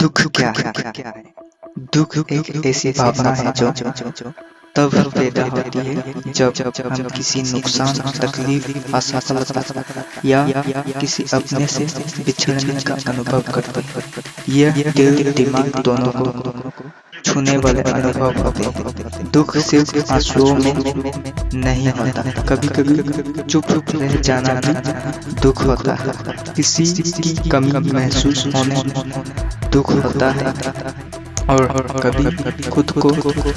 दुख क्या है? दुख एक ऐसी भावना है जो तब पैदा होती है जब हम किसी नुकसान, तकलीफ, असफलता या किसी अपने से बिछड़ने का अनुभव करते हैं। यह दिल दिमाग दोनों को छूने वाले अनुभव होते हैं। दुख सिर्फ आंसुओं में नहीं होता, कभी कभी चुप रह जाना भी दुख होता है। किसी की कमी महसूस होने दुख होता है और कभी खुद को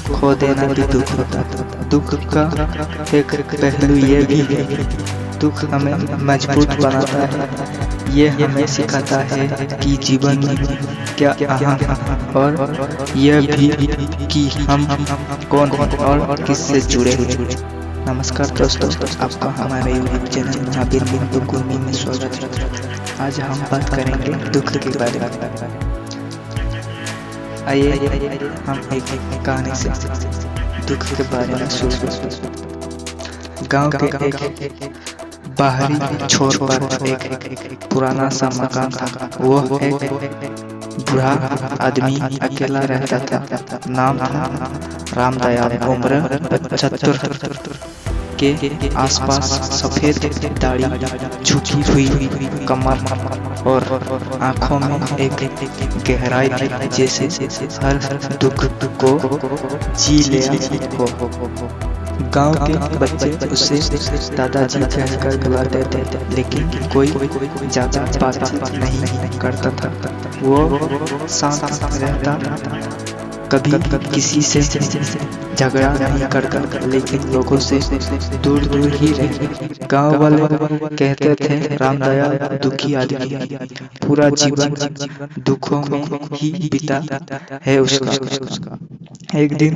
खो देना भी दुख होता है। दुख का एक पहलू ये भी है, दुख हमें मजबूत बनाता है। ये हमें सिखाता है कि जीवन में क्या अहम है और यह भी कि हम कौन हैं और किससे जुड़े हैं। नमस्कार दोस्तों, आपका हमारे यूट्यूब चैनल नाबिल बिंदु कुर्मी में स्वागत है। आज हम बात करेंगे दुख के बारे में। आइए हम एक कहानी से दुख के बारे में शुरू। गांव के एक बाहरी छोर पर एक पुराना सा मकान था। वो एक बूढ़ा आदमी अकेला रहता था। नाम था रामदयाल। उम्र 75 के आसपास, सफेद दाढ़ी, झुकी हुई कमर और आंखों में एक गहराई थी, जैसे हर दुख को जी लिया हो। गांव के बच्चे उसे दादाजी कहकर बुलाते थे, लेकिन कोई ज्यादा बातचीत नहीं करता था। वो शांत रहता, कभी किसी से झगड़ा नहीं करता, लेकिन लोगों से दूर दूर ही रहता। गांव वाले कहते थे रामदयाल दुखी आदमी है, पूरा जीवन दुखों में ही बीता है उसका। एक दिन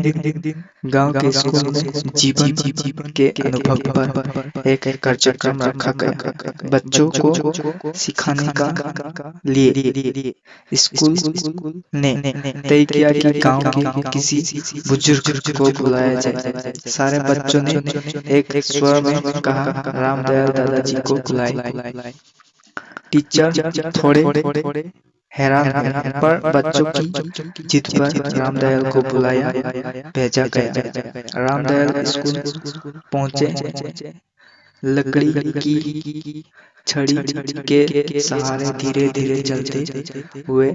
गांव के स्कूल में जीवन के अनुभव पर एक कार्यक्रम रखा गया। बच्चों को सिखाने का लिए स्कूल ने तय किया कि गांव के किसी बुजुर्ग को बुलाया जाए। सारे बच्चों ने एक स्वर में कहा, रामदयाल दादाजी को बुलाए। टीचर थोड़े हैरान हुए, पर बच्चों की जिद पर रामदयाल को बुलाया भेजा गया। रामदयाल स्कूल पहुंचे। लकड़ी की छड़ी के सहारे धीरे धीरे चलते हुए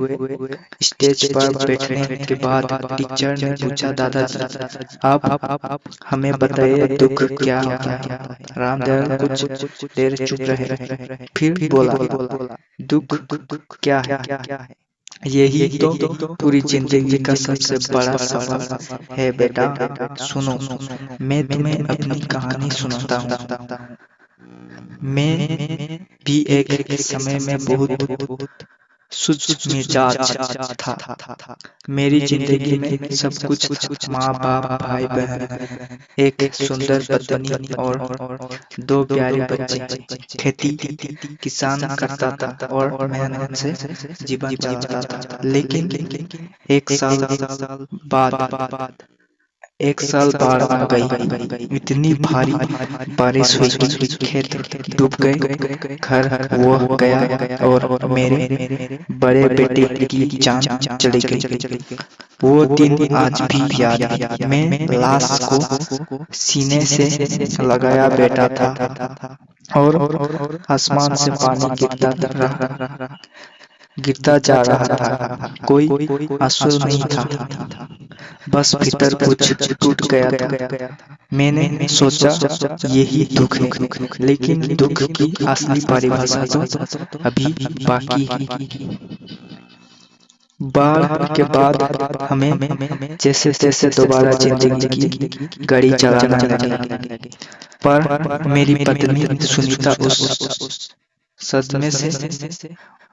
स्टेज पर बैठने के बाद टीचर ने पूछा, दादाजी आप हमें बताइए दुख क्या होता है। रामदयाल कुछ देर चुप रहे, फिर बोला, दुख क्या है? यही तो पूरी जिंदगी का सबसे बड़ा सवाल है बेटा। सुनो, मैं तुम्हें अपनी कहानी सुनाता हूँ। मैं भी एक समय में बहुत सुस्त मिजाज था। मेरी जिंदगी में सब कुछ था, माँ बाप, भाई बहन, एक सुंदर पत्नी और 2 प्यारे बच्चे। खेती किसान करता था और मेहनत से जीवन चलाता था। लेकिन एक साल बाढ़ आ गई। इतनी भारी बारिश हुई कि खेत डूब गए, घर वो गया और मेरे बड़े बेटे की जान चली गई। वो दिन आज भी याद है। मैं लाश को सीने से लगाया बैठा था और आसमान से पानी गिरता जा रहा था। कोई आंसू नहीं था, बस भीतर कुछ टूट गया था। मैंने सोचा यही दुख है, लेकिन दुख की असली परिभाषा तो अभी बाकी है। बाढ़ के बाद हमें जैसे तैसे दोबारा जिंदगी की गाड़ी चलाना लगी, पर मेरी पत्नी सुनीता उस सदमे से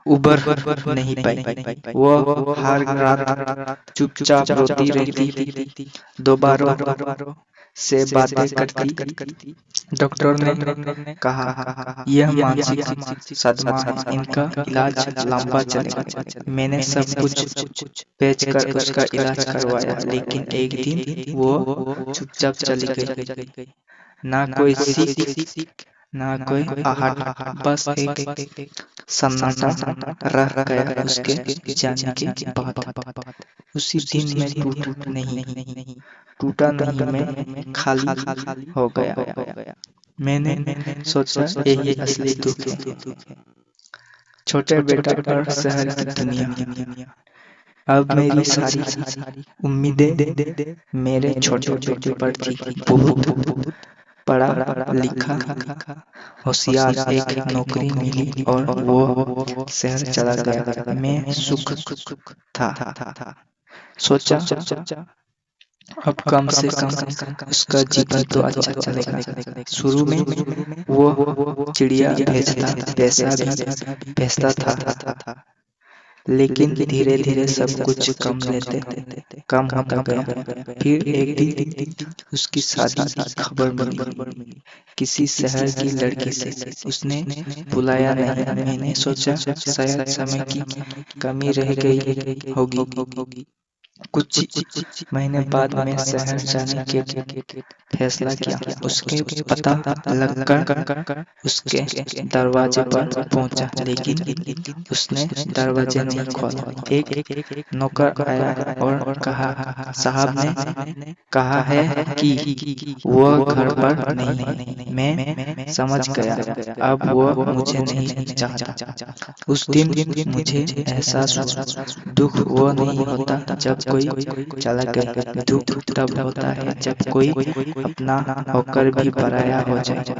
उबर नहीं पाई। वो हर रात चुपचाप रोती रहती, दोबारा से बातें करती। डॉक्टर ने कहा यह मानसिक सदमा है, इनका इलाज लंबा चलेगा। मैंने सब कुछ पेच कर उसका इलाज करवाया, लेकिन एक दिन वो चुपचाप चली गई। ना कोई सीख, ना कोई आहट, बस एक सन्नाटा रह गया उसके जाने के बाद। उसी दिन मैं टूटा नहीं, मैं खाली हो गया। मैंने सोचा यही असली दुख है। छोटे बेटा और शहर की दुनिया। अब मेरी सारी उम्मीदें मेरे छोटे बेटे पर थी। बहुत पढ़ा लिखा, होशियार, एक नौकरी मिली और वो शहर चला गया। मैं सुख था। सोचा अब कम से कम उसका जीवन तो अच्छा चलेगा। शुरू में वो चिड़िया भेजता, पैसा भी भेजता था, लेकिन धीरे धीरे सब कुछ कम होता गया। फिर एक दिन उसकी शादी की खबर मिली, किसी शहर की लड़की से। उसने बुलाया नहीं। मैंने सोचा शायद समय की कमी रह गई होगी। कुछ महीने बाद मैं शहर जाने के फैसला किया। उसके पता लगकर उसके दरवाजे पर पहुंचा, लेकिन उसने दरवाजे नहीं खोला। एक नौकर आया और कहा, साहब ने कहा है कि वो घर पर नहीं है। मैं समझ गया, अब वो मुझे नहीं चाहता। उस दिन मुझे एहसास हुआ, दुख वो नहीं होता जब कोई चला गया, दुख तब होता है जब कोई अपना होकर भी पराया हो जाए।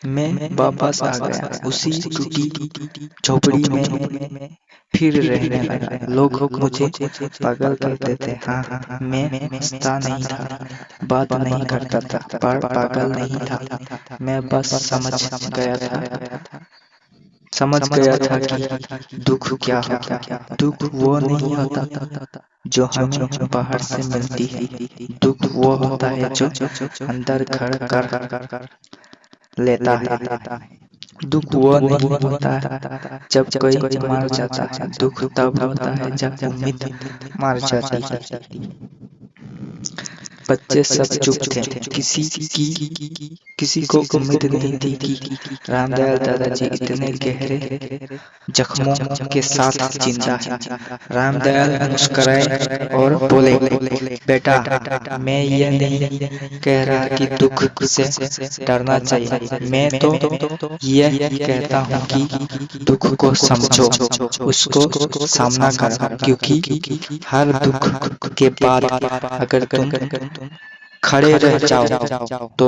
मैं वापस आ गया, उसी टूटी झोपड़ी में फिर रहने लगा। लोग मुझे पागल कहते थे। हाँ, मैं हंसता नहीं था, बात नहीं करता था, पर पागल नहीं था। मैं बस समझ गया था कि दुख क्या होता है। दुख वो नहीं होता जो हमें बाहर से मिलती है। दुख वो होता है जो अंदर घर कर लेता है। दुख वो नहीं होता जब कोई मर जाता है। दुख तब होता है जब उम्मीद मर जाती है। बच्चे सब चुप थे, किसी को उम्मीद नहीं थी कि रामदयाल दादाजी इतने गहरे जख्मों के साथ जिंदा है। रामदयाल मुस्कुराए और बोले, बेटा, मैं ये नहीं कह रहा कि दुख से डरना चाहिए। मैं तो ये कहता हूँ कि दुख को समझो, उसको सामना करो, क्योंकि हर दुख के बाद अगर तुम खड़े रह जाओ तो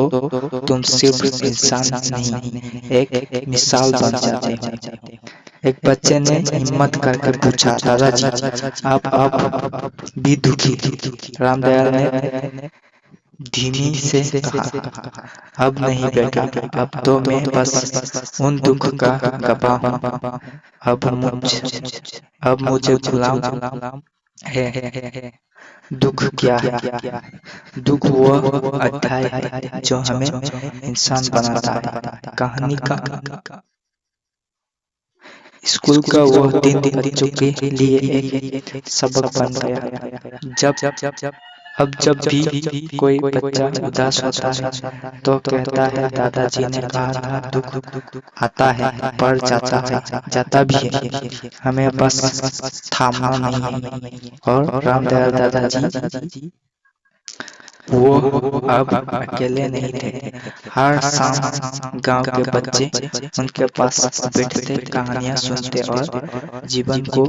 तुम सिर्फ इंसान नहीं, एक मिसाल बन जाते हो। एक बच्चे ने हिम्मत करके पूछा, दादाजी आप भी दुखी? रामदयाल ने धीमी से कहा, अब नहीं बेटा, अब तो मैं बस उन दुख का गवाह हूँ। अब मुझे गुलाम है। दुख क्या है? दुख वो अध्याय है जो हमें इंसान बनाता है। कहानी का स्कूल का वो दिन बच्चों के लिए एक सबक बन गया। जब भी कोई बच्चा उदास होता है तो कहता है, दादाजी ने कहा था दुख आता है पर जाता भी है, हमें बस थामना नहीं है। और रामदयाल दादाजी वो अब अकेले नहीं थे। हर शाम गांव के बच्चे उनके पास बैठते, कहानियां सुनते और जीवन को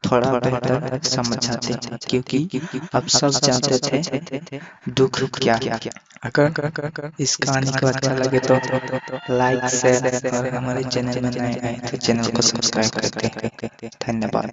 थोड़ा बेहतर समझाते, क्योंकि अब सब जानते थे दुख क्या है। अगर इस कहानी को अच्छा लगे तो लाइक, शेयर और हमारे चैनल में नए आए तो चैनल को सब्सक्राइब करते हैं। धन्यवाद।